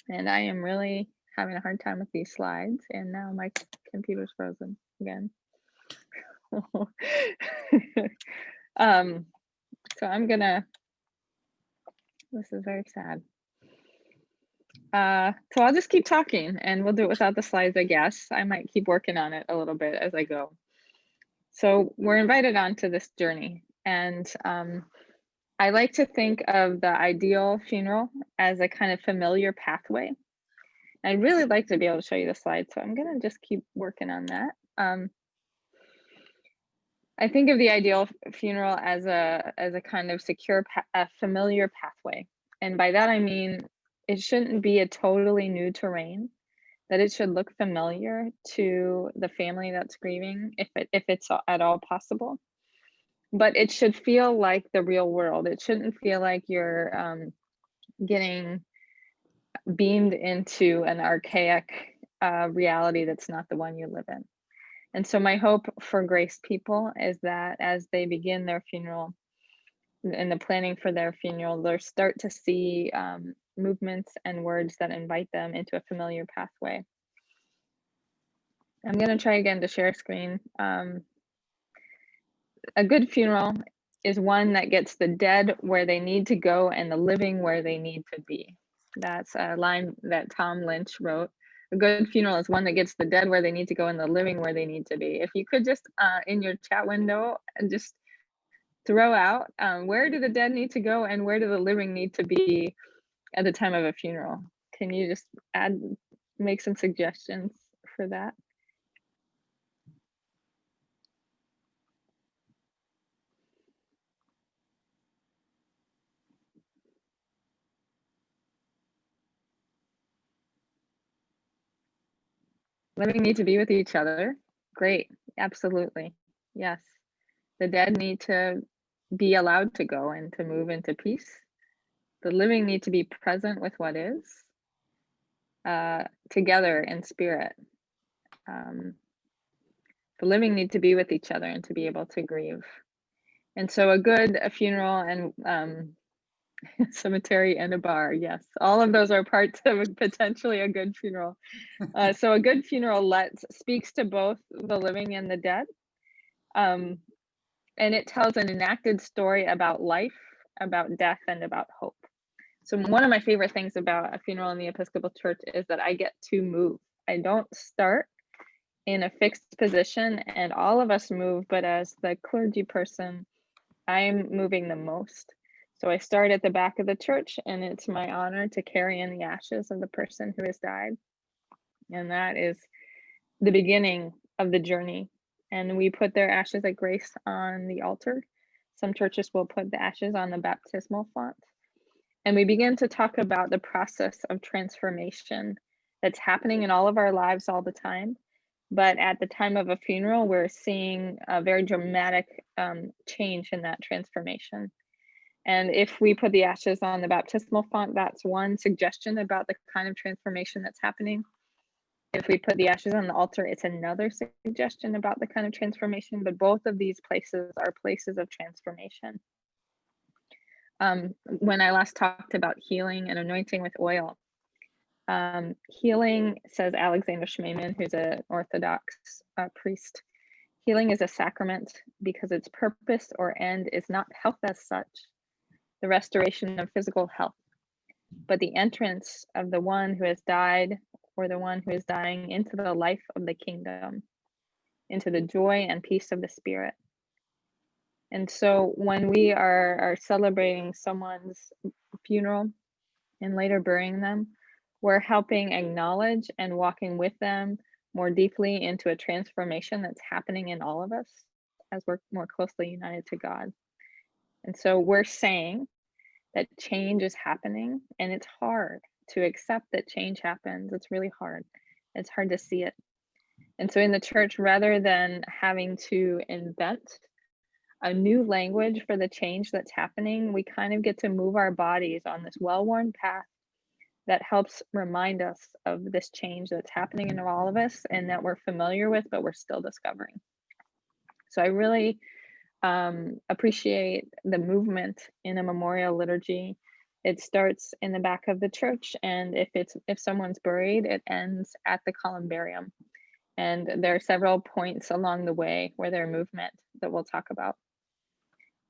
And I am really having a hard time with these slides. And now my computer's frozen again. So I'm gonna, this is very sad. So I'll just keep talking and we'll do it without the slides, I guess. I might keep working on it a little bit as I go. So we're invited onto this journey, and I like to think of the ideal funeral as a kind of familiar pathway. I'd really like to be able to show you the slide, so I'm gonna just keep working on that. I think of the ideal funeral as a kind of secure, familiar pathway. And by that I mean, it shouldn't be a totally new terrain, that it should look familiar to the family that's grieving, if it's at all possible. But it should feel like the real world. It shouldn't feel like you're getting beamed into an archaic reality that's not the one you live in. And so my hope for Grace people is that as they begin their funeral and the planning for their funeral, they'll start to see movements and words that invite them into a familiar pathway. I'm going to try again to share screen. A good funeral is one that gets the dead where they need to go and the living where they need to be. That's a line that Tom Lynch wrote. A good funeral is one that gets the dead where they need to go and the living where they need to be. If you could just in your chat window just throw out where do the dead need to go and where do the living need to be at the time of a funeral? Can you just make some suggestions for that? Living need to be with each other. Great, absolutely. Yes. The dead need to be allowed to go and to move into peace. The living need to be present with what is, together in spirit. The living need to be with each other and to be able to grieve. And so a funeral and cemetery and a bar, yes. All of those are parts of potentially a good funeral. So a good funeral speaks to both the living and the dead. And it tells an enacted story about life, about death, and about hope. So one of my favorite things about a funeral in the Episcopal Church is that I get to move. I don't start in a fixed position and all of us move, but as the clergy person, I'm moving the most. So I start at the back of the church and it's my honor to carry in the ashes of the person who has died. And that is the beginning of the journey. And we put their ashes at Grace on the altar. Some churches will put the ashes on the baptismal font. And we begin to talk about the process of transformation that's happening in all of our lives all the time. But at the time of a funeral, we're seeing a very dramatic change in that transformation. And if we put the ashes on the baptismal font, that's one suggestion about the kind of transformation that's happening. If we put the ashes on the altar, it's another suggestion about the kind of transformation, but both of these places are places of transformation. When I last talked about healing and anointing with oil, healing, says Alexander Schmemann, who's an Orthodox priest, Healing is a sacrament because its purpose or end is not health as such, the restoration of physical health, but the entrance of the one who has died or the one who is dying into the life of the kingdom, into the joy and peace of the spirit. And so when we are celebrating someone's funeral and later burying them, we're helping acknowledge and walking with them more deeply into a transformation that's happening in all of us as we're more closely united to God. And so we're saying that change is happening, and it's hard to accept that change happens. It's really hard. It's hard to see it. And so in the church, rather than having to invent a new language for the change that's happening, we kind of get to move our bodies on this well-worn path that helps remind us of this change that's happening in all of us and that we're familiar with, but we're still discovering. So I really appreciate the movement in a memorial liturgy. It starts in the back of the church, and if someone's buried, it ends at the columbarium. And there are several points along the way where there are movement that we'll talk about.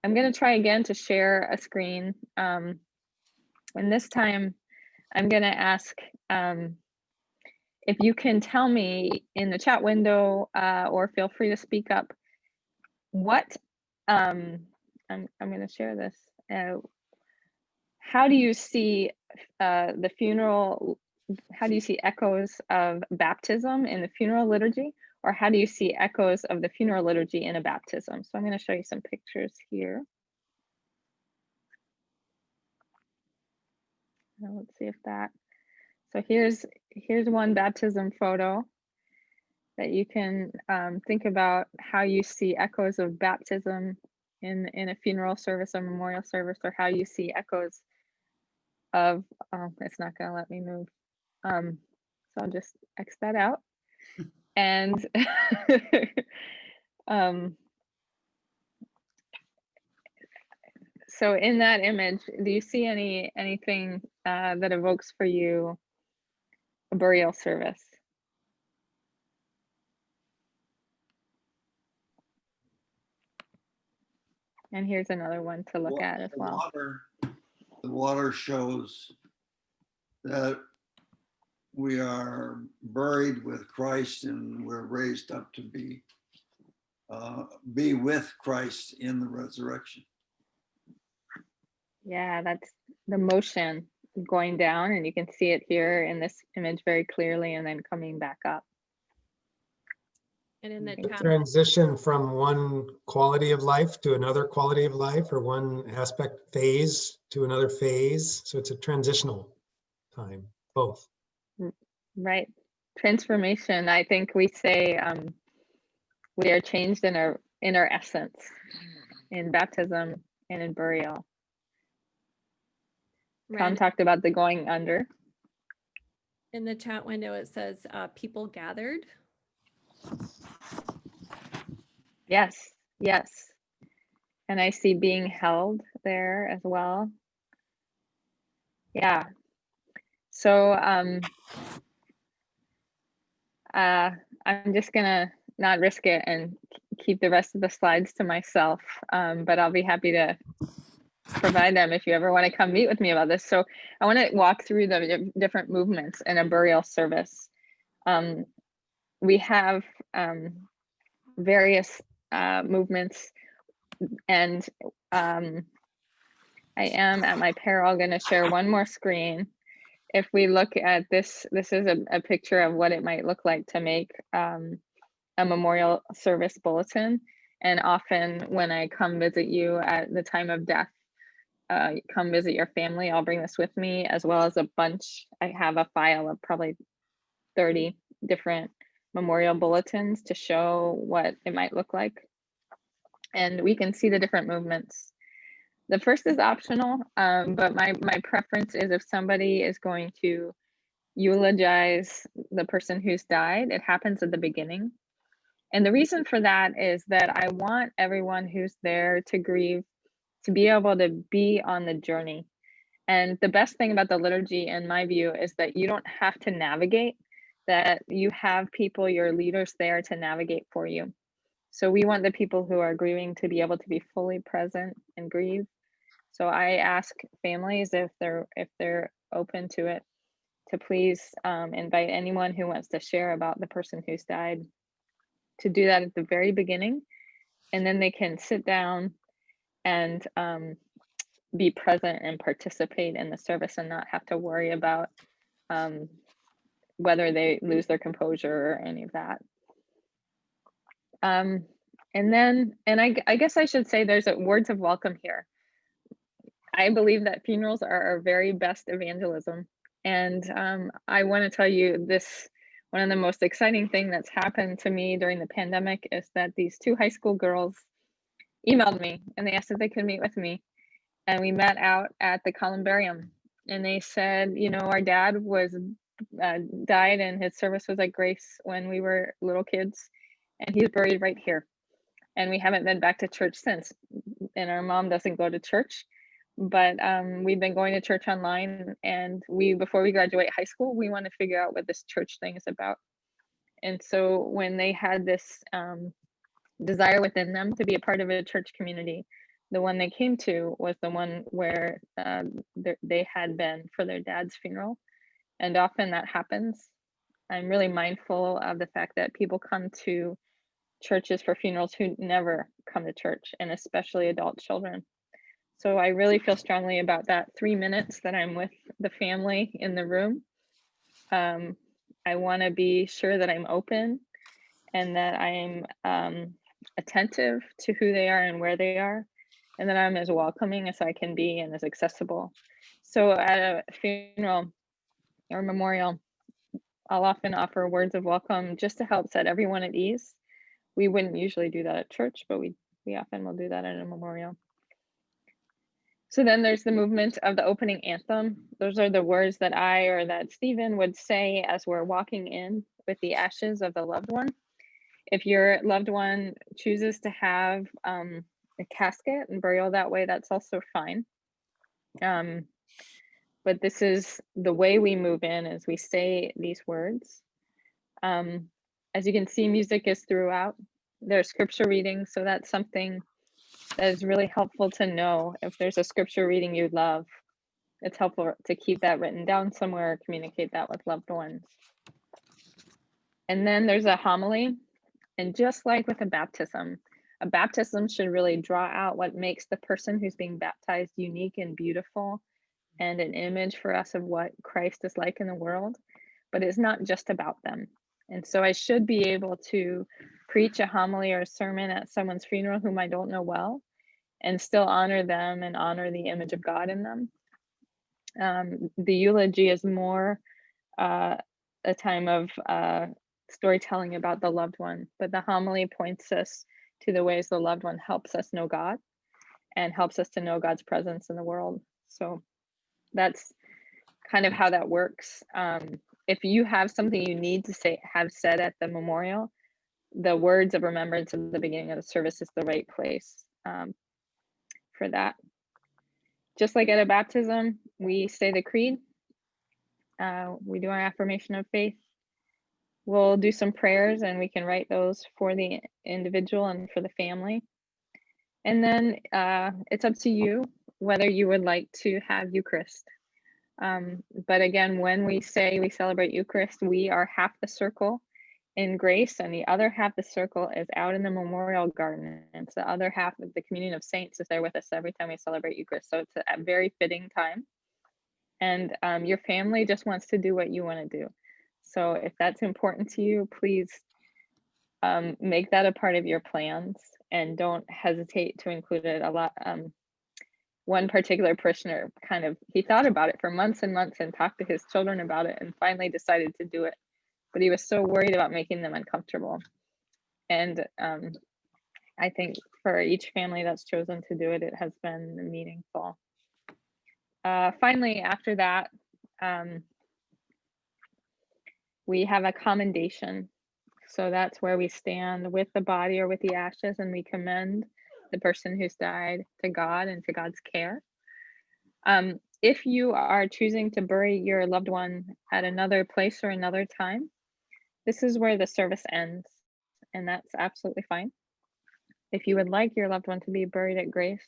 I'm going to try again to share a screen. And this time I'm going to ask if you can tell me in the chat window or feel free to speak up what I'm going to share this. How do you see the funeral? How do you see echoes of baptism in the funeral liturgy? Or how do you see echoes of the funeral liturgy in a baptism? So I'm going to show you some pictures here. Now let's see if that. So here's one baptism photo that you can think about how you see echoes of baptism in a funeral service or memorial service, or how you see echoes of, it's not going to let me move. So I'll just X that out. And so in that image, do you see anything that evokes for you a burial service? And here's another one to look at as well. The water shows that we are buried with Christ and we're raised up to be with Christ in the resurrection. Yeah, that's the motion going down, and you can see it here in this image very clearly, and then coming back up. And in the The transition from one quality of life to another quality of life, or one aspect phase to another phase. So it's a transitional time, both. Right. Transformation. I think we say we are changed in our essence in baptism and in burial. Tom talked about the going under. In the chat window, it says people gathered. Yes, yes. And I see being held there as well. Yeah. So I'm just gonna not risk it and keep the rest of the slides to myself, but I'll be happy to provide them if you ever want to come meet with me about this. So I want to walk through the different movements in a burial service. We have various movements, and I am at my peril going to share one more screen. If we look at this, this is a picture of what it might look like to make a memorial service bulletin. And often when I come visit you at the time of death, come visit your family, I'll bring this with me, as well as a bunch. I have a file of probably 30 different memorial bulletins to show what it might look like. And we can see the different movements. The first is optional, but my preference is if somebody is going to eulogize the person who's died, it happens at the beginning. And the reason for that is that I want everyone who's there to grieve to be able to be on the journey. And the best thing about the liturgy, in my view, is that you don't have to navigate, that you have people, your leaders there to navigate for you. So we want the people who are grieving to be able to be fully present and grieve. So I ask families if they're open to it, to please invite anyone who wants to share about the person who's died to do that at the very beginning, and then they can sit down and be present and participate in the service and not have to worry about whether they lose their composure or any of that. I guess I should say there's words of welcome here. I believe that funerals are our very best evangelism. And I want to tell you this, one of the most exciting thing that's happened to me during the pandemic is that these 2 high school girls emailed me and they asked if they could meet with me. And we met out at the columbarium, and they said, you know, our dad was died and his service was at Grace when we were little kids, and he's buried right here. And we haven't been back to church since. And our mom doesn't go to church, but we've been going to church online. And before we graduate high school, we want to figure out what this church thing is about. And so when they had this desire within them to be a part of a church community, the one they came to was the one where they had been for their dad's funeral. And often that happens. I'm really mindful of the fact that people come to churches for funerals who never come to church, and especially adult children. So I really feel strongly about that 3 minutes that I'm with the family in the room. I want to be sure that I'm open and that I'm attentive to who they are and where they are, and that I'm as welcoming as I can be and as accessible. So at a funeral or memorial, I'll often offer words of welcome just to help set everyone at ease. We wouldn't usually do that at church, but we often will do that at a memorial. So then there's the movement of the opening anthem. Those are the words that I or that Stephen would say as we're walking in with the ashes of the loved one. If your loved one chooses to have a casket and burial that way, that's also fine. But this is the way we move in as we say these words. As you can see, music is throughout. There's scripture reading, so that's something that is really helpful to know. If there's a scripture reading you love, it's helpful to keep that written down somewhere, communicate that with loved ones. And then there's a homily. And just like with a baptism should really draw out what makes the person who's being baptized unique and beautiful and an image for us of what Christ is like in the world, but it's not just about them. And so I should be able to preach a homily or a sermon at someone's funeral whom I don't know well, and still honor them and honor the image of God in them. The eulogy is more a time of storytelling about the loved one, but the homily points us to the ways the loved one helps us know God and helps us to know God's presence in the world. So that's kind of how that works. If you have something you need to have said at the memorial, the words of remembrance at the beginning of the service is the right place for that. Just like at a baptism, we say the creed. We do our affirmation of faith. We'll do some prayers, and we can write those for the individual and for the family. And then it's up to you whether you would like to have Eucharist. But again, when we say we celebrate Eucharist, we are half the circle in Grace, and the other half of the circle is out in the memorial garden. And so the other half of the communion of saints is there with us every time we celebrate Eucharist. So it's a very fitting time. And your family just wants to do what you want to do. So if that's important to you, please make that a part of your plans, and don't hesitate to include it a lot. One particular parishioner he thought about it for months and months and talked to his children about it and finally decided to do it. But he was so worried about making them uncomfortable. And I think for each family that's chosen to do it, it has been meaningful. Finally, after that, we have a commendation. So that's where we stand with the body or with the ashes, and we commend the person who's died to God and to God's care. If you are choosing to bury your loved one at another place or another time, this is where the service ends, and that's absolutely fine. If you would like your loved one to be buried at Grace,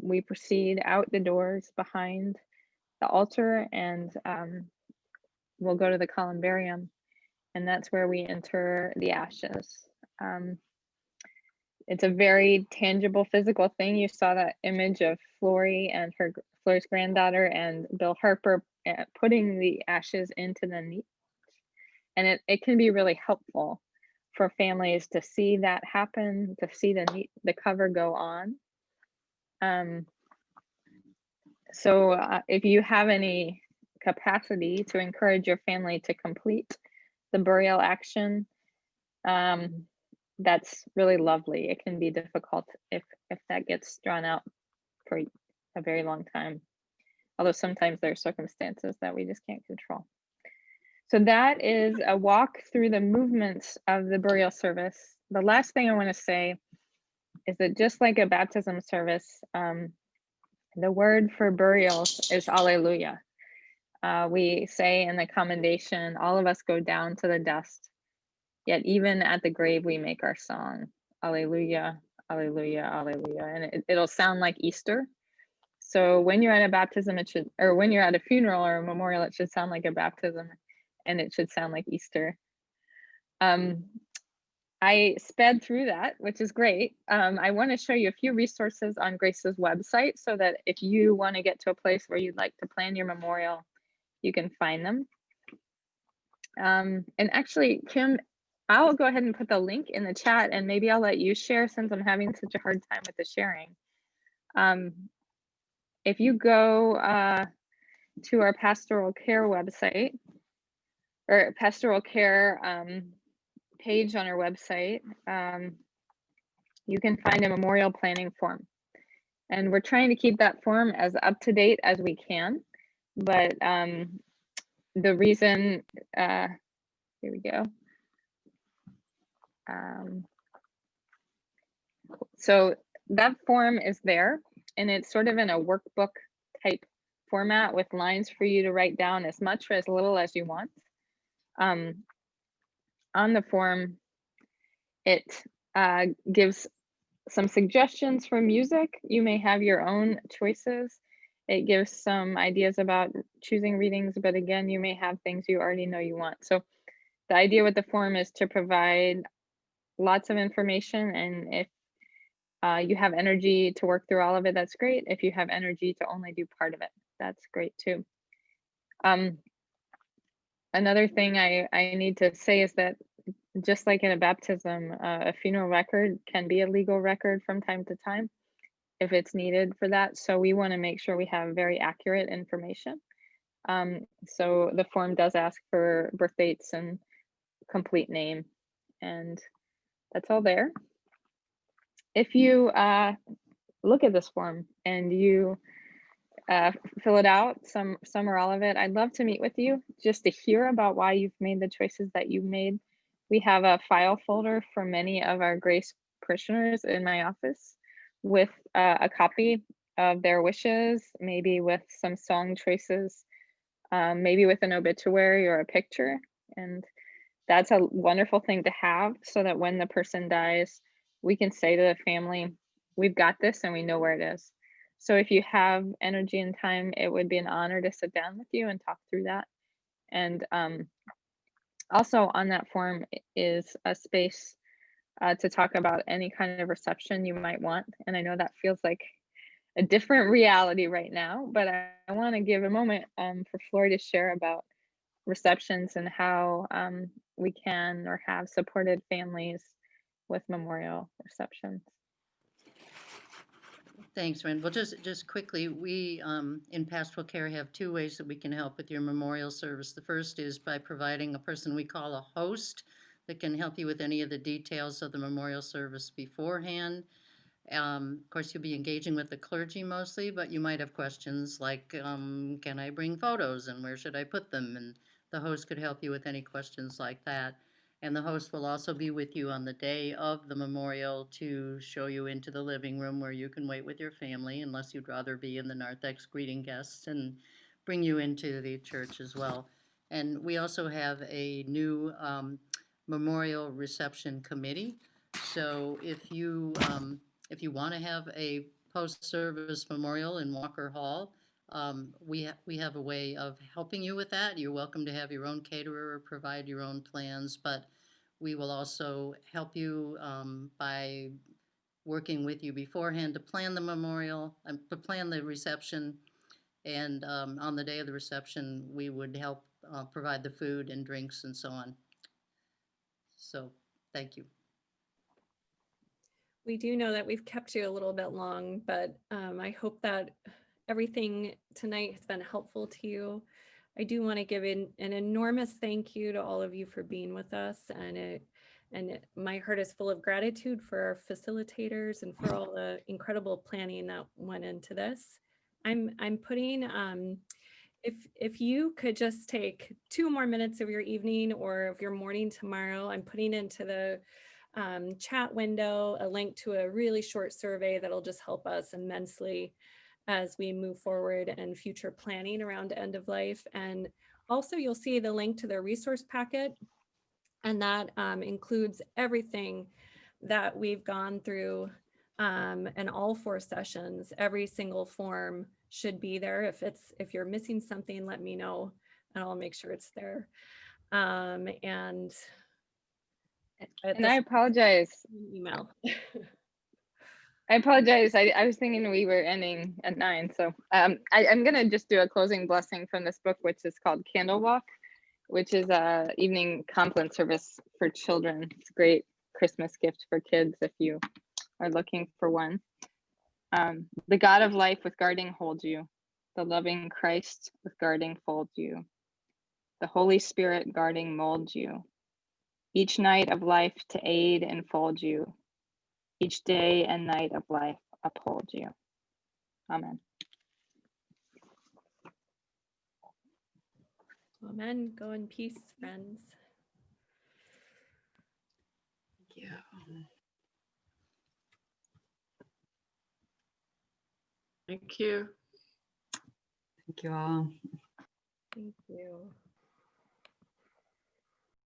we proceed out the doors behind the altar, and we'll go to the columbarium, and that's where we inter the ashes. It's a very tangible physical thing. You saw that image of Florie's granddaughter and Bill Harper putting the ashes into the niche. And it can be really helpful for families to see that happen, to see the cover go on. So if you have any capacity to encourage your family to complete the burial action, that's really lovely. It can be difficult if that gets drawn out for a very long time. Although sometimes there are circumstances that we just can't control. So that is a walk through the movements of the burial service. The last thing I want to say is that just like a baptism service, the word for burials is Alleluia. We say in the commendation, all of us go down to the dust, yet even at the grave we make our song. Alleluia, Alleluia, Alleluia. And it'll sound like Easter. So when you're at a baptism, or when you're at a funeral or a memorial, it should sound like a baptism, and it should sound like Easter. I sped through that, which is great. I want to show you a few resources on Grace's website so that if you want to get to a place where you'd like to plan your memorial, you can find them. And actually, Kim, I'll go ahead and put the link in the chat, and maybe I'll let you share since I'm having such a hard time with the sharing. If you go to our pastoral care website, or pastoral care page on our website, you can find a memorial planning form. And we're trying to keep that form as up to date as we can. But the reason, here we go. So that form is there, and it's sort of in a workbook type format with lines for you to write down as much or as little as you want. On the form, it gives some suggestions for music. You may have your own choices. It gives some ideas about choosing readings, but again, you may have things you already know you want. So the idea with the form is to provide lots of information, and if you have energy to work through all of it, that's great. If you have energy to only do part of it, that's great too. Another thing I need to say is that just like in a baptism, a funeral record can be a legal record from time to time if it's needed for that. So we want to make sure we have very accurate information. So the form does ask for birth dates and complete name, and that's all there. If you look at this form and you fill it out, some or all of it, I'd love to meet with you just to hear about why you've made the choices that you've made. We have a file folder for many of our Grace parishioners in my office with a copy of their wishes, maybe with some song choices, maybe with an obituary or a picture. And that's a wonderful thing to have so that when the person dies, we can say to the family, we've got this and we know where it is. So if you have energy and time, it would be an honor to sit down with you and talk through that. And also on that form is a space to talk about any kind of reception you might want. And I know that feels like a different reality right now, but I want to give a moment for Flory to share about receptions and how we can or have supported families with memorial receptions. Thanks, Ren. Well, just quickly, we in pastoral care have two ways that we can help with your memorial service. The first is by providing a person we call a host that can help you with any of the details of the memorial service beforehand. Of course, you'll be engaging with the clergy mostly, but you might have questions like, can I bring photos and where should I put them? And the host could help you with any questions like that. And the host will also be with you on the day of the memorial to show you into the living room where you can wait with your family, unless you'd rather be in the narthex greeting guests, and bring you into the church as well. And we also have a new memorial reception committee So if you want to have a post-service memorial in Walker Hall, we have a way of helping you with that. You're welcome to have your own caterer or provide your own plans, but we will also help you by working with you beforehand to plan the memorial, to plan the reception. And on the day of the reception, we would help provide the food and drinks and so on. So, thank you. We do know that we've kept you a little bit long, but I hope that everything tonight has been helpful to you. I do want to give an enormous thank you to all of you for being with us, and my heart is full of gratitude for our facilitators and for all the incredible planning that went into this. I'm putting, if you could just take 2 more minutes of your evening or of your morning tomorrow, I'm putting into the chat window a link to a really short survey that'll just help us immensely as we move forward and future planning around end of life. And also you'll see the link to the resource packet, and that includes everything that we've gone through in all 4 sessions. Every single form should be there. If you're missing something, let me know and I'll make sure it's there. And I apologize. Email. I apologize. I was thinking we were ending at 9. So I'm going to just do a closing blessing from this book, which is called Candle Walk, which is a evening compline service for children. It's a great Christmas gift for kids if you are looking for one. The God of life with guarding holds you. The loving Christ with guarding folds you. The Holy Spirit guarding molds you. Each night of life to aid and fold you. Each day and night of life uphold you. Amen. Amen. Go in peace, friends. Thank you. Thank you. Thank you all. Thank you.